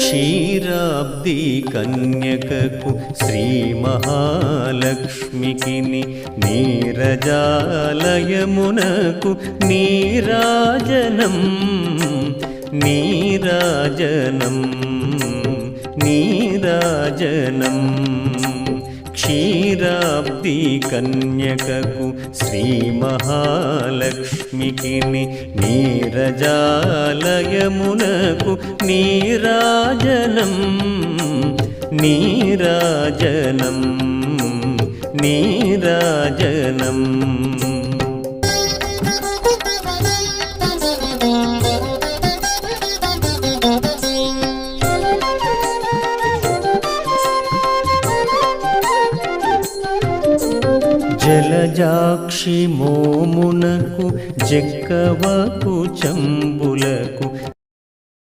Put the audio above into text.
క్షీరాబ్ది కన్యకకు Shri మహాలక్ష్మికిని నీరజాలయమునకు నీరాజనం నీరాజనం నీరాజనం క్షీరాబ్ది కన్యకకు Shri మహాలక్ష్మికిని నీరజాలయమునకు నీరాజనం నీరాజనం నీరాజనం Jalajakshi మోమునకు జగ్గవకు చంబులకు